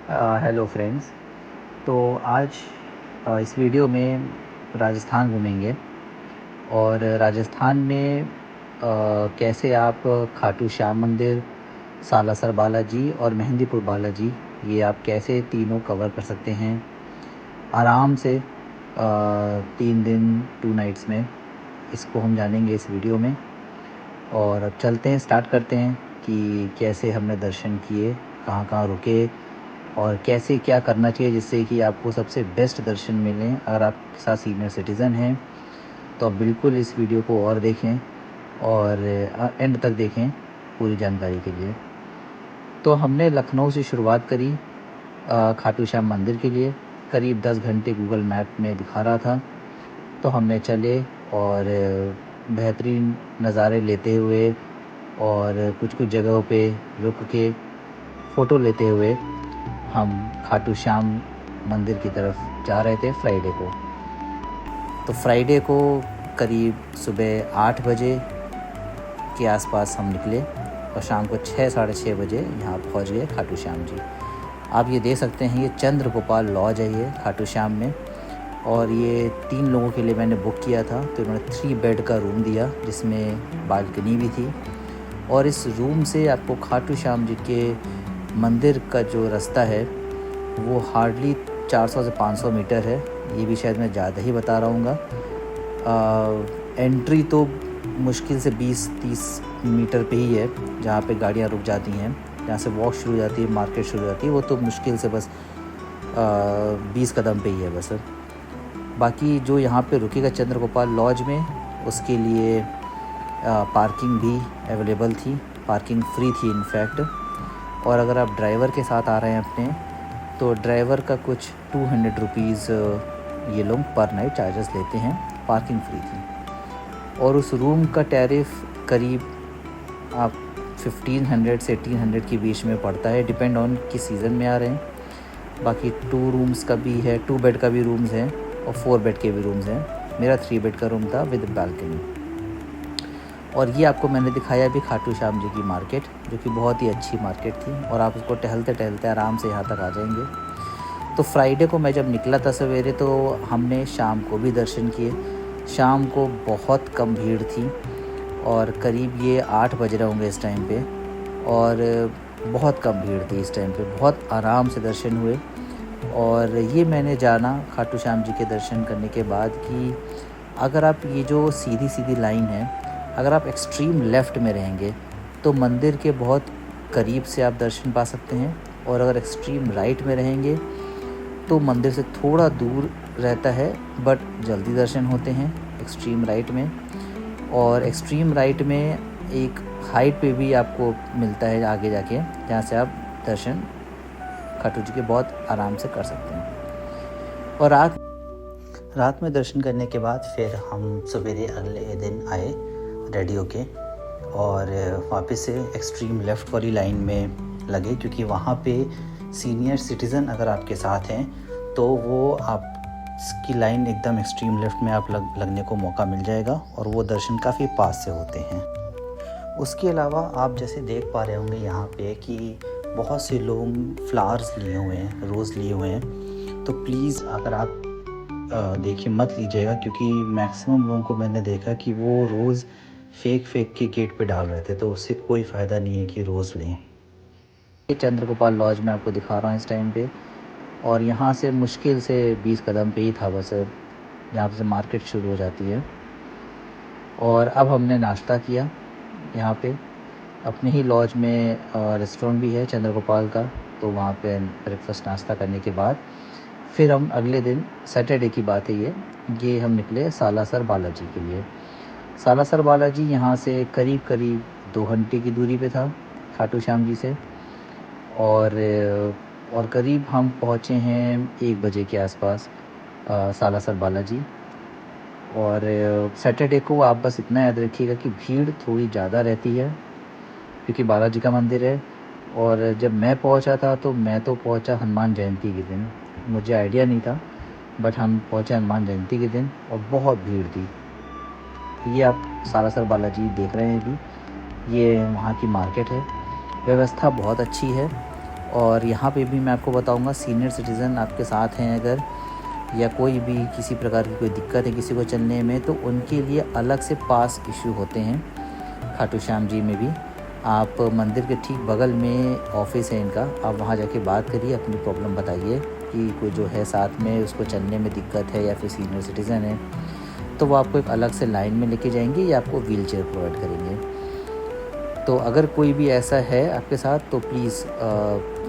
Hello friends. तो आज इस वीडियो में राजस्थान घूमेंगे और राजस्थान में कैसे आप खाटू श्याम मंदिर, सालासर बालाजी और मेहंदीपुर बालाजी, ये आप कैसे तीनों कवर कर सकते हैं आराम से 3 दिन 2 नाइट्स में। इसको हम जानेंगे इस वीडियो में। और अब चलते हैं, स्टार्ट करते हैं कि कैसे हमने दर्शन किए, कहाँ कहाँ रुके और कैसे क्या करना चाहिए जिससे कि आपको सबसे बेस्ट दर्शन मिलें। अगर आपके साथ सीनियर सिटीज़न हैं तो आप बिल्कुल इस वीडियो को और देखें और एंड तक देखें पूरी जानकारी के लिए। तो हमने लखनऊ से शुरुआत करी खाटू श्याम मंदिर के लिए। करीब 10 घंटे गूगल मैप में दिखा रहा था, तो हमने चले और बेहतरीन नज़ारे लेते हुए और कुछ कुछ जगहों पे रुक के फ़ोटो लेते हुए हम खाटू श्याम मंदिर की तरफ जा रहे थे फ्राइडे को। तो फ्राइडे को करीब सुबह 8 बजे के आसपास हम निकले और शाम को 6 साढ़े 6 बजे यहाँ पहुँच गए खाटू श्याम जी। आप ये देख सकते हैं, ये चंद्र गोपाल लॉज है ये खाटू श्याम में, और ये 3 लोगों के लिए मैंने बुक किया था। तो उन्होंने 3 बेड का रूम दिया जिसमें बालकनी भी थी। और इस रूम से आपको खाटू श्याम जी के मंदिर का जो रास्ता है वो हार्डली 400 से 500 मीटर है। ये भी शायद मैं ज़्यादा ही बता रहा हूँगा। एंट्री तो मुश्किल से 20-30 मीटर पे ही है, जहाँ पे गाड़ियाँ रुक जाती हैं। जहाँ से वॉक शुरू हो जाती है, मार्केट शुरू हो जाती है, वो तो मुश्किल से बस 20 कदम पे ही है बस। बाकी जो यहाँ पे रुकेगा चंद्र गोपाल लॉज में, उसके लिए पार्किंग भी अवेलेबल थी, पार्किंग फ्री थी इनफैक्ट। और अगर आप ड्राइवर के साथ आ रहे हैं अपने, तो ड्राइवर का कुछ 200 रुपीज़ ये लोग पर नाइट चार्जेस लेते हैं, पार्किंग फ्री थी। और उस रूम का टैरिफ करीब आप 1500 से 1800 के बीच में पड़ता है, डिपेंड ऑन किस सीज़न में आ रहे हैं। बाकी 2 रूम्स का भी है, 2 बेड का भी रूम्स हैं और 4 बेड के भी रूम्स हैं। मेरा 3 बेड का रूम था विद बालकनी। और ये आपको मैंने दिखाया भी खाटू श्याम जी की मार्केट, जो कि बहुत ही अच्छी मार्केट थी, और आप उसको टहलते टहलते आराम से यहाँ तक आ जाएंगे। तो फ्राइडे को मैं जब निकला था सवेरे, तो हमने शाम को भी दर्शन किए। शाम को बहुत कम भीड़ थी और करीब ये 8 बज रहे होंगे इस टाइम पे, और बहुत कम भीड़ थी इस टाइम पे, बहुत आराम से दर्शन हुए। और ये मैंने जाना खाटू श्याम जी के दर्शन करने के बाद कि अगर आप ये जो सीधी सीधी लाइन है, अगर आप एक्सट्रीम लेफ़्ट में रहेंगे तो मंदिर के बहुत करीब से आप दर्शन पा सकते हैं, और अगर एक्सट्रीम राइट में रहेंगे तो मंदिर से थोड़ा दूर रहता है बट जल्दी दर्शन होते हैं एक्सट्रीम राइट में। और एक्सट्रीम राइट में एक हाइट पे भी आपको मिलता है आगे जाके, जहाँ से आप दर्शन खाटू जी के बहुत आराम से कर सकते हैं। और रात में दर्शन करने के बाद फिर हम सवेरे अगले दिन आए रेडी होके और वापस से एक्सट्रीम लेफ़्ट वाली लाइन में लगे, क्योंकि वहाँ पे सीनियर सिटीज़न अगर आपके साथ हैं तो वो आपकी लाइन एकदम एक्सट्रीम लेफ़्ट में आप लगने को मौका मिल जाएगा, और वो दर्शन काफ़ी पास से होते हैं। उसके अलावा आप जैसे देख पा रहे होंगे यहाँ पे कि बहुत से लोग फ्लावर्स लिए हुए हैं, रोज़ लिए हुए हैं। तो प्लीज़ अगर आप देखिए मत लीजिएगा, क्योंकि मैक्सिमम लोगों को मैंने देखा कि वो रोज़ फेक के गेट पे डाल रहे थे, तो उससे कोई फ़ायदा नहीं है कि रोज़ लें। ये चंद्र गोपाल लॉज मैं आपको दिखा रहा हूँ इस टाइम पे, और यहाँ से मुश्किल से 20 कदम पे ही था बस, जहाँ से मार्केट शुरू हो जाती है। और अब हमने नाश्ता किया यहाँ पे अपने ही लॉज में, रेस्टोरेंट भी है चंद्र गोपाल का, तो वहाँ पे ब्रेकफास्ट नाश्ता करने के बाद फिर हम अगले दिन सैटरडे की बात है ये हम निकले सालासर बालाजी के लिए। सालासर बालाजी यहाँ से करीब 2 घंटे की दूरी पे था खाटू श्याम जी से, और करीब हम पहुँचे हैं 1 बजे के आसपास सालासर बालाजी। और सैटरडे को आप बस इतना याद रखिएगा कि भीड़ थोड़ी ज़्यादा रहती है, क्योंकि बालाजी का मंदिर है। और जब मैं पहुंचा था तो मैं तो पहुंचा हनुमान जयंती के दिन, मुझे आइडिया नहीं था, बट हम पहुंचे हनुमान जयंती के दिन और बहुत भीड़ थी। ये आप सालासर बालाजी देख रहे हैं अभी, ये वहाँ की मार्केट है। व्यवस्था बहुत अच्छी है, और यहाँ पे भी मैं आपको बताऊँगा, सीनियर सिटीज़न आपके साथ हैं अगर, या कोई भी किसी प्रकार की कोई दिक्कत है किसी को चलने में, तो उनके लिए अलग से पास इशू होते हैं खाटू श्याम जी में भी। आप मंदिर के ठीक बगल में ऑफिस है इनका, आप वहाँ जाके बात करिए, अपनी प्रॉब्लम बताइए कि कोई जो है साथ में उसको चलने में दिक्कत है या फिर सीनियर सिटीज़न है, तो वो आपको एक अलग से लाइन में लेके जाएंगे या आपको व्हील चेयर प्रोवाइड करेंगे। तो अगर कोई भी ऐसा है आपके साथ तो प्लीज़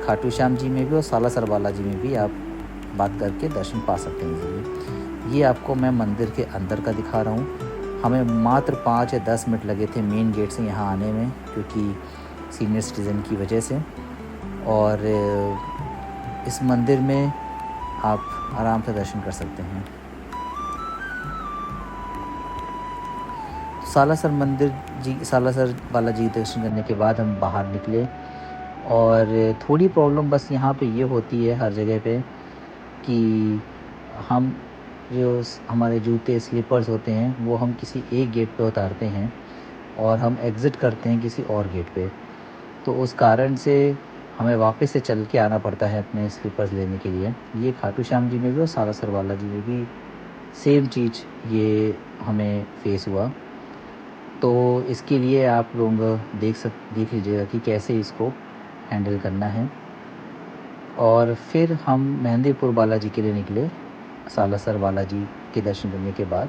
खाटू श्याम जी में भी और सालासर बालाजी में भी आप बात करके दर्शन पा सकते हैं इजीली। ये आपको मैं मंदिर के अंदर का दिखा रहा हूँ। हमें मात्र 5 या 10 मिनट लगे थे मेन गेट से यहाँ आने में, क्योंकि सीनियर सिटीज़न की वजह से। और इस मंदिर में आप आराम से दर्शन कर सकते हैं। सालासर मंदिर जी, सालासर बालाजी दर्शन करने के बाद हम बाहर निकले, और थोड़ी प्रॉब्लम बस यहाँ पे ये होती है हर जगह पे कि हम जो हमारे जूते स्लीपर्स होते हैं वो हम किसी एक गेट पे उतारते हैं और हम एग्ज़िट करते हैं किसी और गेट पे, तो उस कारण से हमें वापस से चल के आना पड़ता है अपने स्लीपर्स लेने के लिए। ये खाटू श्याम जी में भी और सालासर बालाजी में भी सेम चीज़ ये हमें फेस हुआ। तो इसके लिए आप लोग देख लीजिएगा कि कैसे इसको हैंडल करना है। और फिर हम मेहंदीपुर बालाजी के लिए निकले। सालासर बालाजी के दर्शन करने के बाद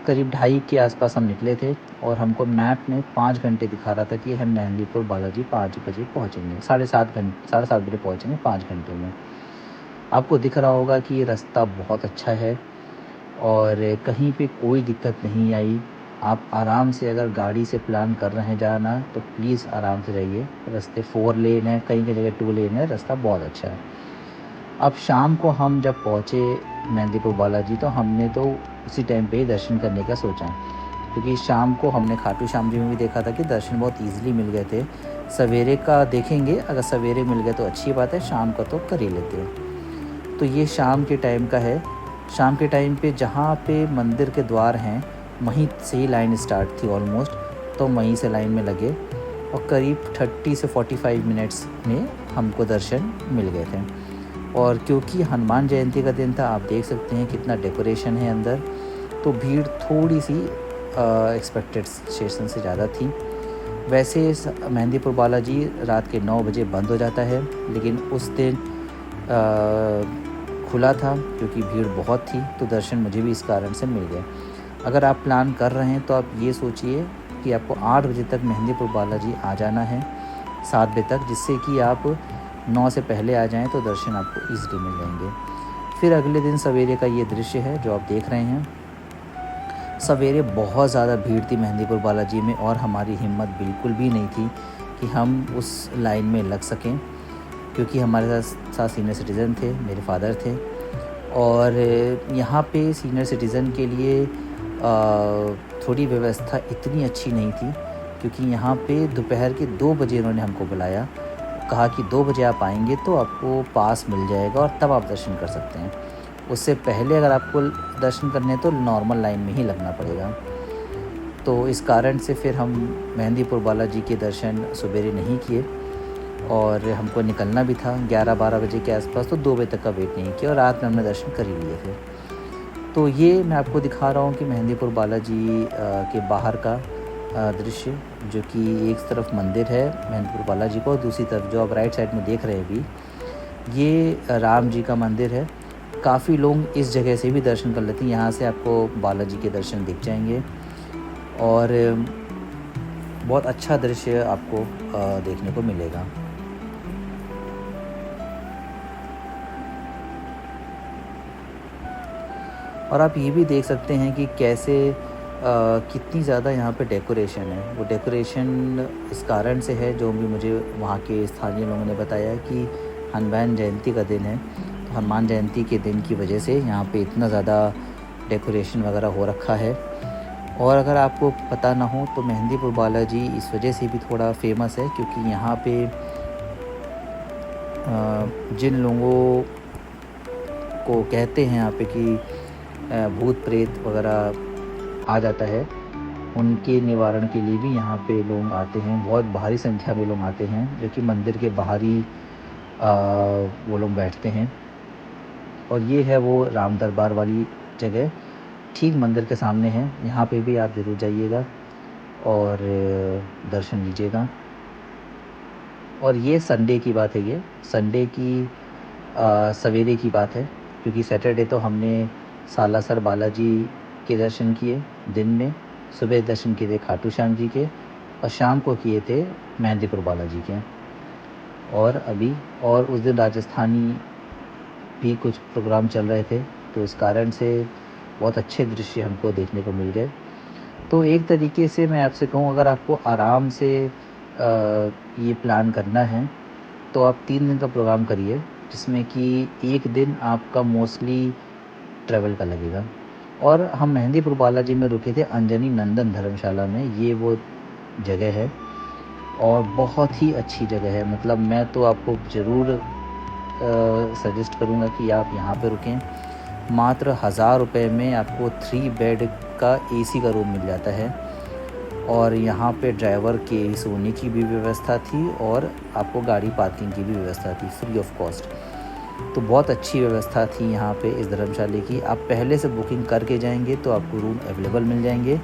करीब 2:30 के आसपास हम निकले थे, और हमको मैप में 5 घंटे दिखा रहा था कि हम मेहंदीपुर बालाजी 5 बजे पहुँचेंगे, 7:30 बजे पहुँचेंगे 5 घंटे में। आपको दिख रहा होगा कि ये रास्ता बहुत अच्छा है और कहीं पे कोई दिक्कत नहीं आई। आप आराम से अगर गाड़ी से प्लान कर रहे हैं जाना तो प्लीज़ आराम से जाइए। रास्ते 4 लेन है, कहीं जगह 2 लेन है, रास्ता बहुत अच्छा है। अब शाम को हम जब पहुँचे मेहंदीपुर बालाजी तो हमने तो उसी टाइम पे ही दर्शन करने का सोचा, क्योंकि शाम को हमने खाटू श्याम जी में भी देखा था कि दर्शन बहुत ईज़िली मिल गए थे। सवेरे का देखेंगे, अगर सवेरे मिल गए तो अच्छी बात है, शाम का तो कर ही लेते हैं। तो ये शाम के टाइम का है। शाम के टाइम पे जहाँ पे मंदिर के द्वार हैं वहीं से ही लाइन स्टार्ट थी ऑलमोस्ट, तो वहीं से लाइन में लगे और करीब 30 से 45 मिनट्स में हमको दर्शन मिल गए थे। और क्योंकि हनुमान जयंती का दिन था, आप देख सकते हैं कितना डेकोरेशन है अंदर, तो भीड़ थोड़ी सी एक्सपेक्टेड सेशन से ज़्यादा थी। वैसे मेहंदीपुर बालाजी रात के 9 बजे बंद हो जाता है, लेकिन उस दिन खुला था क्योंकि भीड़ बहुत थी, तो दर्शन मुझे भी इस कारण से मिल गए। अगर आप प्लान कर रहे हैं तो आप ये सोचिए कि आपको 8 बजे तक मेहंदीपुर बालाजी आ जाना है, 7 बजे तक, जिससे कि आप 9 से पहले आ जाएं तो दर्शन आपको ईज़िली मिल जाएंगे। फिर अगले दिन सवेरे का ये दृश्य है जो आप देख रहे हैं। सवेरे बहुत ज़्यादा भीड़ थी मेहंदीपुर बालाजी में, और हमारी हिम्मत बिल्कुल भी नहीं थी कि हम उस लाइन में लग सकें, क्योंकि हमारे साथ सीनियर सिटीज़न थे, मेरे फादर थे। और यहाँ पे सीनियर सिटीज़न के लिए थोड़ी व्यवस्था इतनी अच्छी नहीं थी, क्योंकि यहाँ पे दोपहर के 2 बजे उन्होंने हमको बुलाया, कहा कि 2 बजे आप आएंगे तो आपको पास मिल जाएगा और तब आप दर्शन कर सकते हैं। उससे पहले अगर आपको दर्शन करने तो नॉर्मल लाइन में ही लगना पड़ेगा। तो इस कारण से फिर हम मेहंदीपुर बालाजी के दर्शन सवेरे नहीं किए, और हमको निकलना भी था 11-12 बजे के आसपास, तो 2 बजे तक का वेट नहीं किया और रात में हमने दर्शन कर ही लिए थे। तो ये मैं आपको दिखा रहा हूँ कि मेहंदीपुर बालाजी के बाहर का दृश्य, जो कि एक तरफ मंदिर है मेहंदीपुर बालाजी को, और दूसरी तरफ जो आप राइट साइड में देख रहे हैं अभी, ये राम जी का मंदिर है। काफ़ी लोग इस जगह से भी दर्शन कर लेते हैं, यहाँ से आपको बालाजी के दर्शन दिख जाएंगे, और बहुत अच्छा दृश्य आपको देखने को मिलेगा। और आप ये भी देख सकते हैं कि कैसे कितनी ज़्यादा यहाँ पे डेकोरेशन है। वो डेकोरेशन इस कारण से है, जो भी मुझे वहाँ के स्थानीय लोगों ने बताया, कि हनुमान जयंती का दिन है, तो हनुमान जयंती के दिन की वजह से यहाँ पे इतना ज़्यादा डेकोरेशन वगैरह हो रखा है। और अगर आपको पता ना हो तो मेहंदीपुर बालाजी इस वजह से भी थोड़ा फेमस है, क्योंकि यहाँ पे जिन लोगों को कहते हैं यहाँ पे कि भूत प्रेत वगैरह आ जाता है, उनके निवारण के लिए भी यहाँ पे लोग आते हैं। बहुत भारी संख्या में लोग आते हैं, जो कि मंदिर के बाहरी वो लोग बैठते हैं। और ये है वो राम दरबार वाली जगह, ठीक मंदिर के सामने है। यहाँ पे भी आप ज़रूर जाइएगा और दर्शन लीजिएगा। और ये संडे की बात है, ये संडे की सवेरे की बात है, क्योंकि सैटरडे तो हमने सालासर बालाजी के दर्शन किए दिन में, सुबह दर्शन किए थे खाटू श्याम जी के और शाम को किए थे मेहंदीपुर बालाजी के। और उस दिन राजस्थानी भी कुछ प्रोग्राम चल रहे थे, तो इस कारण से बहुत अच्छे दृश्य हमको देखने को मिल गए। तो एक तरीके से मैं आपसे कहूँ, अगर आपको आराम से ये प्लान करना है तो आप 3 दिन का प्रोग्राम करिए, जिसमें कि एक दिन आपका मोस्टली ट्रैवल का लगेगा। और हम मेहंदीपुर बालाजी में रुके थे अंजनी नंदन धर्मशाला में, ये वो जगह है और बहुत ही अच्छी जगह है। मतलब मैं तो आपको ज़रूर सजेस्ट करूँगा कि आप यहाँ पे रुकें। मात्र 1000 रुपये में आपको 3 बेड का एसी का रूम मिल जाता है और यहाँ पे ड्राइवर के सोने की भी व्यवस्था थी और आपको गाड़ी पार्किंग की भी व्यवस्था थी फ्री ऑफ कॉस्ट। तो बहुत अच्छी व्यवस्था थी यहाँ पे इस धर्मशाला की। आप पहले से बुकिंग करके जाएंगे तो आपको रूम अवेलेबल मिल जाएंगे।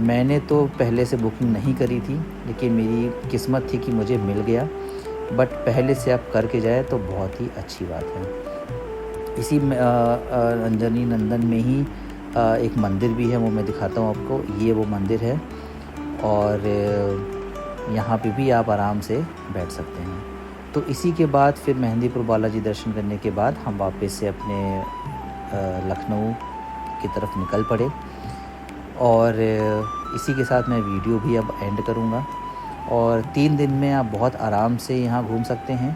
मैंने तो पहले से बुकिंग नहीं करी थी, लेकिन मेरी किस्मत थी कि मुझे मिल गया। बट पहले से आप करके जाए तो बहुत ही अच्छी बात है। इसी अंजनी नंदन में ही एक मंदिर भी है, वो मैं दिखाता हूँ आपको। ये वो मंदिर है और यहाँ पे भी आप आराम से बैठ सकते हैं। तो इसी के बाद फिर मेहंदीपुर बालाजी दर्शन करने के बाद हम वापस से अपने लखनऊ की तरफ निकल पड़े। और इसी के साथ मैं वीडियो भी अब एंड करूँगा। और 3 दिन में आप बहुत आराम से यहाँ घूम सकते हैं।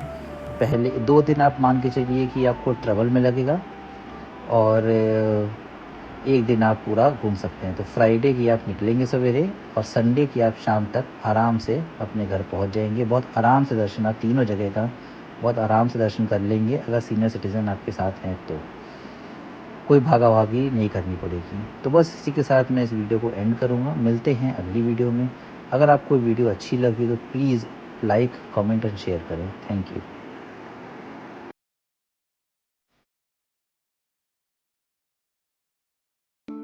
पहले 2 दिन आप मान के चलिए कि आपको ट्रैवल में लगेगा और 1 दिन आप पूरा घूम सकते हैं। तो फ्राइडे की आप निकलेंगे सवेरे और संडे की आप शाम तक आराम से अपने घर पहुँच जाएंगे। बहुत आराम से दर्शन आप तीनों जगह का बहुत आराम से दर्शन कर लेंगे। अगर सीनियर सिटीज़न आपके साथ हैं तो कोई भागा भागी नहीं करनी पड़ेगी। तो बस इसी के साथ मैं इस वीडियो को एंड करूँगा। मिलते हैं अगली वीडियो में। अगर आपको वीडियो अच्छी लगी तो please like, comment and share करें। Thank you.